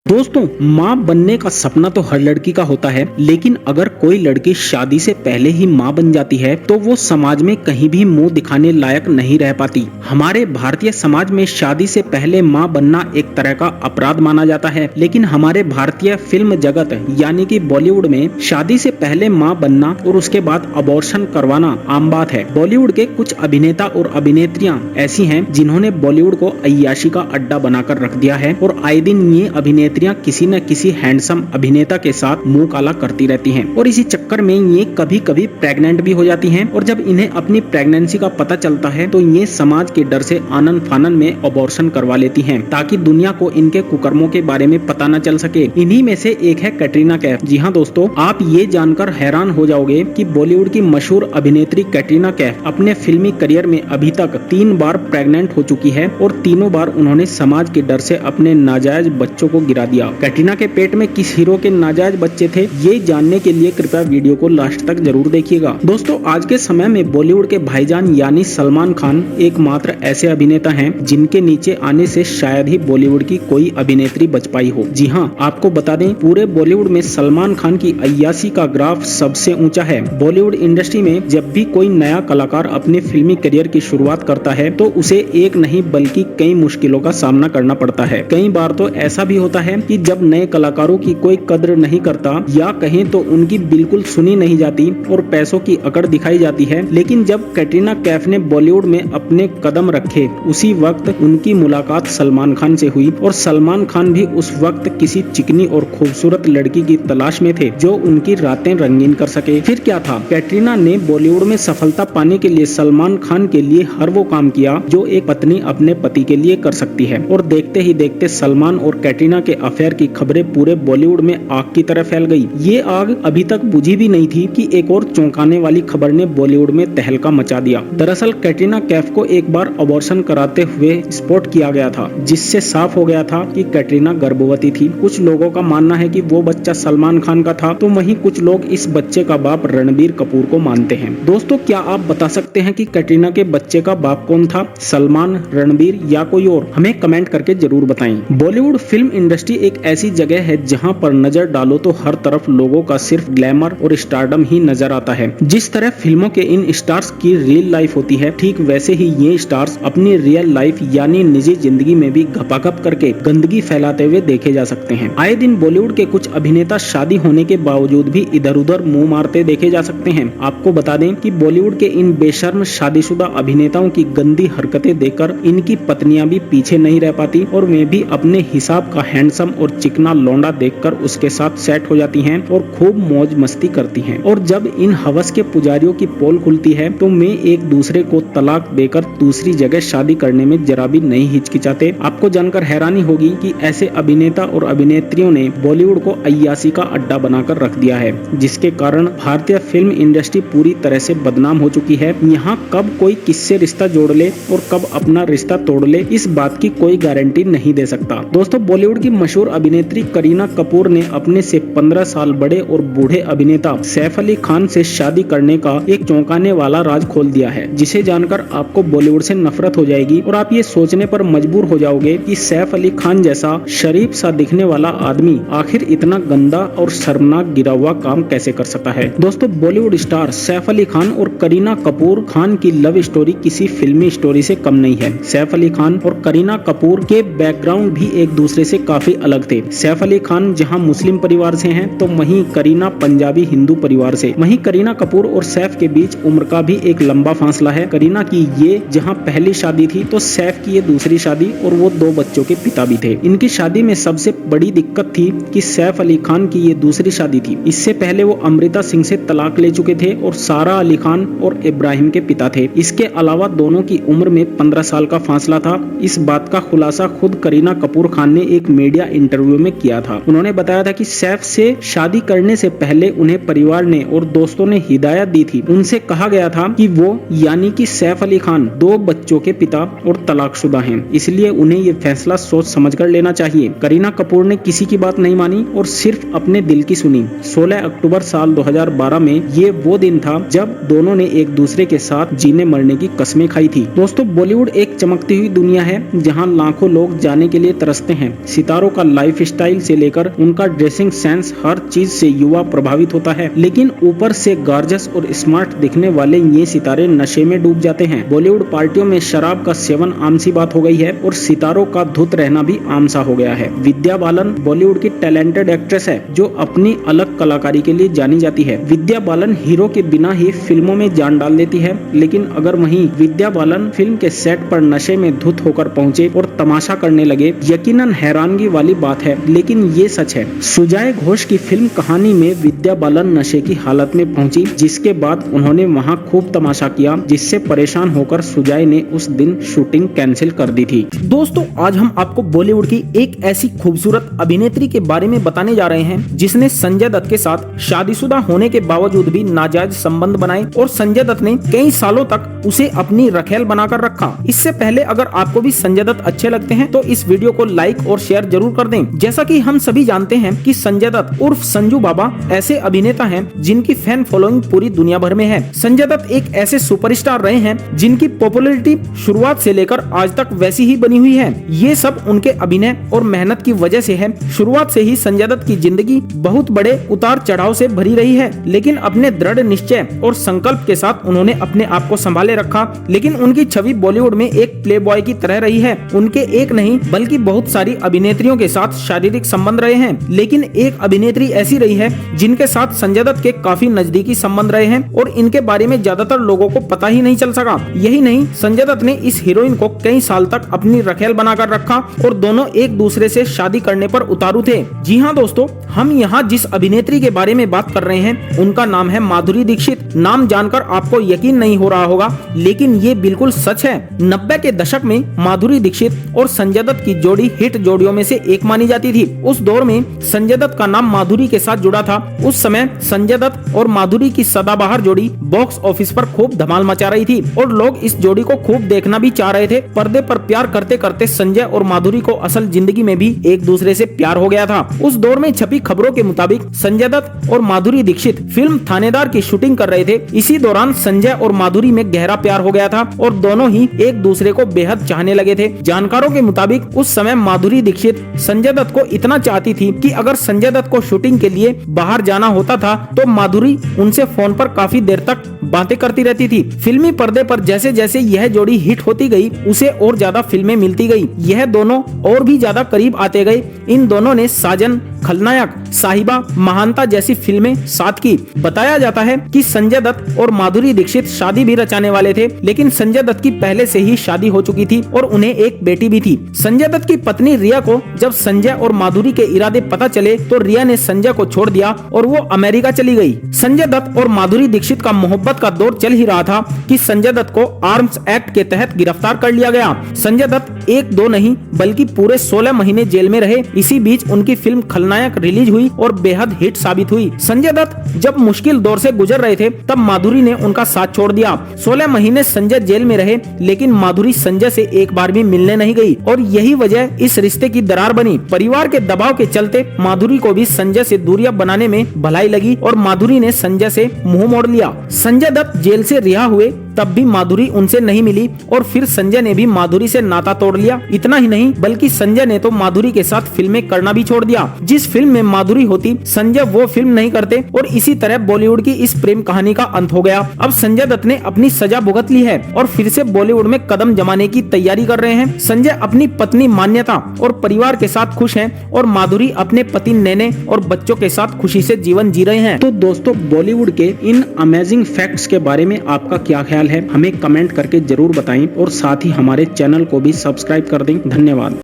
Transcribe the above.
दोस्तों, माँ बनने का सपना तो हर लड़की का होता है, लेकिन अगर कोई लड़की शादी से पहले ही माँ बन जाती है तो वो समाज में कहीं भी मुंह दिखाने लायक नहीं रह पाती। हमारे भारतीय समाज में शादी से पहले माँ बनना एक तरह का अपराध माना जाता है, लेकिन हमारे भारतीय फिल्म जगत यानी कि बॉलीवुड में शादी से पहले माँ बनना और उसके बाद अबॉर्शन करवाना आम बात है। बॉलीवुड के कुछ अभिनेता और अभिनेत्रियां ऐसी हैं जिन्होंने बॉलीवुड को अय्याशी का अड्डा बनाकर रख दिया है और आए दिन ये अभिनेत्रियां किसी न किसी हैंडसम अभिनेता के साथ मुंह काला करती रहती हैं और इसी चक्कर में ये कभी कभी प्रेग्नेंट भी हो जाती हैं और जब इन्हें अपनी प्रेगनेंसी का पता चलता है तो ये समाज के डर से आनन फानन में अबॉर्शन करवा लेती हैं ताकि दुनिया को इनके कुकर्मों के बारे में पता न चल सके। इन्हीं में से एक है कैटरीना कैफ। जी हाँ दोस्तों, आप ये जानकर हैरान हो जाओगे कि बॉलीवुड की मशहूर अभिनेत्री कैटरीना कैफ अपने फिल्मी करियर में अभी तक 3 बार प्रेग्नेंट हो चुकी है और तीनों बार उन्होंने समाज के डर से अपने नाजायज बच्चों को गिरा दिया। कैटरीना के पेट में किस हीरो के नाजायज बच्चे थे, ये जानने के लिए कृपया वीडियो को लास्ट तक जरूर देखिएगा। दोस्तों, आज के समय में बॉलीवुड के भाईजान यानी सलमान खान एकमात्र ऐसे अभिनेता हैं जिनके नीचे आने से शायद ही बॉलीवुड की कोई अभिनेत्री बच पाई हो। जी हाँ, आपको बता दें, पूरे बॉलीवुड में सलमान खान की अय्याशी का ग्राफ सबसे ऊंचा है। बॉलीवुड इंडस्ट्री में जब भी कोई नया कलाकार अपने फिल्मी करियर की शुरुआत करता है तो उसे एक नहीं बल्कि कई मुश्किलों का सामना करना पड़ता है। कई बार तो ऐसा भी होता है कि जब नए कलाकारों की कोई कद्र नहीं करता या कहें तो उनकी बिल्कुल सुनी नहीं जाती और पैसों की अकड़ दिखाई जाती है। लेकिन जब कैटरीना कैफ ने बॉलीवुड में अपने कदम रखे उसी वक्त उनकी मुलाकात सलमान खान से हुई और सलमान खान भी उस वक्त किसी चिकनी और खूबसूरत लड़की की तलाश में थे जो उनकी रातें रंगीन कर सके। फिर क्या था, कैटरीना ने बॉलीवुड में सफलता पाने के लिए सलमान खान के लिए हर वो काम किया जो एक पत्नी अपने पति के लिए कर सकती है और देखते ही देखते सलमान और कैटरीना के अफेयर की खबरें पूरे बॉलीवुड में आग की तरह फैल गई। ये आग अभी तक बुझी भी नहीं थी कि एक और चौंकाने वाली खबर ने बॉलीवुड में तहलका मचा दिया। दरअसल कैटरीना कैफ को एक बार अबॉर्शन कराते हुए स्पॉट किया गया था, जिससे साफ हो गया था कि कैटरीना गर्भवती थी। कुछ लोगों का मानना है कि वो बच्चा सलमान खान का था, तो वहीं कुछ लोग इस बच्चे का बाप रणबीर कपूर को मानते हैं। दोस्तों, क्या आप बता सकते हैं कि कैटरीना के बच्चे का बाप कौन था, सलमान, रणबीर या कोई और? हमें कमेंट करके जरूर बताएं। बॉलीवुड फिल्म इंडस्ट्री एक ऐसी जगह है जहां पर नजर डालो तो हर तरफ लोगों का सिर्फ ग्लैमर और स्टारडम ही नजर आता है। जिस तरह फिल्मों के इन स्टार्स की रियल लाइफ होती है, ठीक वैसे ही ये स्टार्स अपनी रियल लाइफ यानी निजी जिंदगी में भी घपाघप करके गंदगी फैलाते हुए देखे जा सकते हैं। आए दिन बॉलीवुड के कुछ अभिनेता शादी होने के बावजूद भी इधर उधर मुंह मारते देखे जा सकते हैं। आपको बता दें कि बॉलीवुड के इन बेशर्म शादीशुदा अभिनेताओं की गंदी हरकतें देखकर इनकी पत्नियां भी पीछे नहीं रह पाती और वे भी अपने हिसाब का हैंडसम और चिकना लौंडा देखकर उसके साथ सेट हो जाती हैं और खूब मौज मस्ती करती हैं। और जब इन हवस के पुजारियों की पोल खुलती है तो वे एक दूसरे को तलाक देकर दूसरी जगह शादी करने में जरा भी नहीं हिचकिचाते। आपको जानकर हैरानी होगी कि ऐसे अभिनेता और अभिनेत्रियों ने बॉलीवुड को अय्याशी का अड्डा बनाकर रख दिया है, जिसके कारण भारतीय फिल्म इंडस्ट्री पूरी तरह से बदनाम हो चुकी है। यहाँ कब कोई किससे रिश्ता जोड़ ले और कब अपना रिश्ता तोड़ ले, इस बात की कोई गारंटी नहीं दे सकता। दोस्तों, बॉलीवुड की मशहूर अभिनेत्री करीना कपूर ने अपने से 15 साल बड़े और बूढ़े अभिनेता सैफ अली खान से शादी करने का एक चौंकाने वाला राज खोल दिया है, जिसे जानकर आपको बॉलीवुड से नफरत हो जाएगी और आप ये सोचने पर मजबूर हो जाओगे कि सैफ अली खान जैसा शरीफ सा दिखने वाला आदमी आखिर इतना गंदा और शर्मनाक गिरा हुआ काम कैसे कर सकता है। दोस्तों, बॉलीवुड स्टार सैफ अली खान और करीना कपूर खान की लव स्टोरी किसी फिल्मी स्टोरी से कम नहीं है। सैफ अली खान और करीना कपूर के बैकग्राउंड भी एक दूसरे से काफी अलग थे। सैफ अली खान जहां मुस्लिम परिवार से हैं, तो वहीं करीना पंजाबी हिंदू परिवार से। वहीं करीना कपूर और सैफ के बीच उम्र का भी एक लंबा फासला है। करीना की ये जहां पहली शादी थी तो सैफ की ये दूसरी शादी और वो 2 बच्चों के पिता भी थे। इनकी शादी में सबसे बड़ी दिक्कत थी कि सैफ अली खान की ये दूसरी शादी थी। इससे पहले वो अमृता सिंह से तलाक ले चुके थे और सारा अली खान और इब्राहिम के पिता थे। इसके अलावा दोनों की उम्र में 15 साल का फासला था। इस बात का खुलासा खुद करीना कपूर खान ने एक मीडिया इंटरव्यू में किया था। उन्होंने बताया था कि सैफ से शादी करने से पहले उन्हें परिवार ने और दोस्तों ने हिदायत दी थी। उनसे कहा गया था कि वो यानी कि सैफ अली खान 2 बच्चों के पिता और तलाकशुदा हैं, इसलिए उन्हें ये फैसला सोच समझकर लेना चाहिए। करीना कपूर ने किसी की बात नहीं मानी और सिर्फ अपने दिल की सुनी। 16 अक्टूबर साल 2012 में ये वो दिन था जब दोनों ने एक दूसरे के साथ जीने मरने की कस्में खाई थी। दोस्तों, बॉलीवुड एक चमकती हुई दुनिया है जहां लाखों लोग जाने के लिए तरसते हैं। सितारों का लाइफ स्टाइल से लेकर उनका ड्रेसिंग सेंस, हर चीज से युवा प्रभावित होता है। लेकिन ऊपर से गॉर्जियस और स्मार्ट दिखने वाले ये सितारे नशे में डूब जाते हैं। बॉलीवुड पार्टियों में शराब का सेवन आम सी बात हो गई है और सितारों का धुत रहना भी आम सा हो गया है। विद्या बालन बॉलीवुड की टैलेंटेड एक्ट्रेस है जो अपनी अलग कलाकारी के लिए जानी जाती है। विद्या बालन हीरो के बिना ही फिल्मों में जान डाल देती है, लेकिन अगर वहीं विद्या बालन फिल्म के सेट पर नशे में धुत होकर पहुंचे और तमाशा करने लगे, यकीनन हैरानगी वाली बात है, लेकिन ये सच है। सुजय घोष की फिल्म कहानी में विद्या बालन नशे की हालत में पहुंची, जिसके बाद उन्होंने वहां खूब तमाशा किया, जिससे परेशान होकर सुजय ने उस दिन शूटिंग कैंसिल कर दी थी। दोस्तों, आज हम आपको बॉलीवुड की एक ऐसी खूबसूरत अभिनेत्री के बारे में बताने जा रहे हैं जिसने संजय दत्त के साथ शादीशुदा होने के बावजूद भी नाजायज संबंध बनाए और संजय दत्त ने कई सालों तक उसे अपनी रखेल बनाकर रखा। इससे पहले अगर आपको भी संजय दत्त अच्छे लगते हैं तो इस वीडियो को लाइक और शेयर जरूर कर दें। जैसा कि हम सभी जानते हैं कि संजय दत्त उर्फ संजू बाबा ऐसे अभिनेता हैं जिनकी फैन फॉलोइंग पूरी दुनिया भर में है। संजय दत्त एक ऐसे सुपरस्टार रहे हैं जिनकी पॉपुलैरिटी शुरुआत से लेकर आज तक वैसी ही बनी हुई है। ये सब उनके अभिनय और मेहनत की वजह से है। शुरुआत से ही संजय दत्त की जिंदगी बहुत बड़े उतार चढ़ाव से भरी रही है, लेकिन अपने दृढ़ निश्चय और संकल्प के साथ उन्होंने अपने आप को संभाले रखा। लेकिन उनकी छवि बॉलीवुड में एक प्लेबॉय की तरह रही है। उनके एक नहीं बल्कि बहुत सारी अभिनेत्रियों के साथ शारीरिक संबंध रहे हैं, लेकिन एक अभिनेत्री ऐसी रही है जिनके साथ संजय दत्त के काफी नजदीकी संबंध रहे हैं और इनके बारे में ज्यादातर लोगों को पता ही नहीं चल सका। यही नहीं, संजय दत्त ने इस हीरोइन को कई साल तक अपनी रखेल बनाकर रखा और दोनों एक दूसरे से शादी करने पर उतारू थे। जी हाँ दोस्तों, हम यहाँ जिस अभिनेत्री के बारे में बात कर रहे हैं उनका नाम है माधुरी दीक्षित। नाम जानकर आपको यकीन नहीं हो रहा होगा, लेकिन ये बिल्कुल सच है। 90 के दशक में माधुरी दीक्षित और संजय दत्त की जोड़ी हिट जोड़ियों में से एक मानी जाती थी। उस दौर में संजय दत्त का नाम माधुरी के साथ जुड़ा था। उस समय संजय दत्त और माधुरी की सदाबहार जोड़ी बॉक्स ऑफिस पर खूब धमाल मचा रही थी और लोग इस जोड़ी को खूब देखना भी चाह रहे थे। पर्दे पर प्यार करते करते संजय और माधुरी को असल जिंदगी में भी एक दूसरे से प्यार हो गया था। उस दौर में छपी खबरों के मुताबिक संजय दत्त और माधुरी दीक्षित फिल्म थानेदार की शूटिंग कर रहे थे। इसी दौरान संजय और माधुरी में गहरा प्यार हो गया था और दोनों ही एक दूसरे को बेहद चाहने लगे थे। जानकारों के मुताबिक उस समय माधुरी दीक्षित संजय दत्त को इतना चाहती थी कि अगर संजय दत्त को शूटिंग के लिए बाहर जाना होता था तो माधुरी उनसे फोन पर काफी देर तक बातें करती रहती थी। फिल्मी पर्दे पर जैसे जैसे यह जोड़ी हिट होती गई, उसे और ज्यादा फिल्में मिलती गई। यह दोनों और भी ज्यादा करीब आते गए। इन दोनों ने साजन, खलनायक, साहिबा, महानता जैसी फिल्में साथ की। बताया जाता है कि संजय दत्त और माधुरी दीक्षित शादी भी रचाने वाले थे, लेकिन संजय दत्त की पहले से ही शादी हो चुकी थी और उन्हें एक बेटी भी थी। संजय दत्त की पत्नी रिया को जब संजय और माधुरी के इरादे पता चले तो रिया ने संजय को छोड़ दिया और वो अमेरिका चली गई। संजय दत्त और माधुरी दीक्षित का मोहब्बत का दौर चल ही रहा था कि संजय दत्त को आर्म्स एक्ट के तहत गिरफ्तार कर लिया गया। संजय दत्त 1-2 नहीं बल्कि पूरे 16 महीने जेल में रहे। इसी बीच उनकी फिल्म खलनायक रिलीज हुई और बेहद हिट साबित हुई। संजय दत्त जब मुश्किल दौर से गुजर रहे थे तब माधुरी ने उनका साथ छोड़ दिया। 16 महीने संजय जेल में रहे, लेकिन माधुरी संजय से एक बार भी मिलने नहीं गई और यही वजह इस रिश्ते की दरार बनी। परिवार के दबाव के चलते माधुरी को भी संजय से दूरियां बनाने में भलाई लगी और माधुरी ने संजय से मुंह मोड़ लिया। संजय दत्त जेल से रिहा हुए तब भी माधुरी उनसे नहीं मिली और फिर संजय ने भी माधुरी से नाता तोड़ लिया। इतना ही नहीं बल्कि संजय ने तो माधुरी के साथ फिल्में करना भी छोड़ दिया। जिस फिल्म में माधुरी होती संजय वो फिल्म नहीं करते और इसी तरह बॉलीवुड की इस प्रेम कहानी का अंत हो गया। अब संजय दत्त ने अपनी सजा भुगत ली है और फिर से बॉलीवुड में कदम जमाने की तैयारी कर रहे हैं। संजय अपनी पत्नी मान्यता और परिवार के साथ खुश हैं और माधुरी अपने पति नैने और बच्चों के साथ खुशी से जीवन जी रहे हैं। तो दोस्तों, बॉलीवुड के इन अमेजिंग फैक्ट्स के बारे में आपका क्या ख्याल है, हमें कमेंट करके जरूर बताएं और साथ ही हमारे चैनल को भी सब्सक्राइब कर दें। धन्यवाद।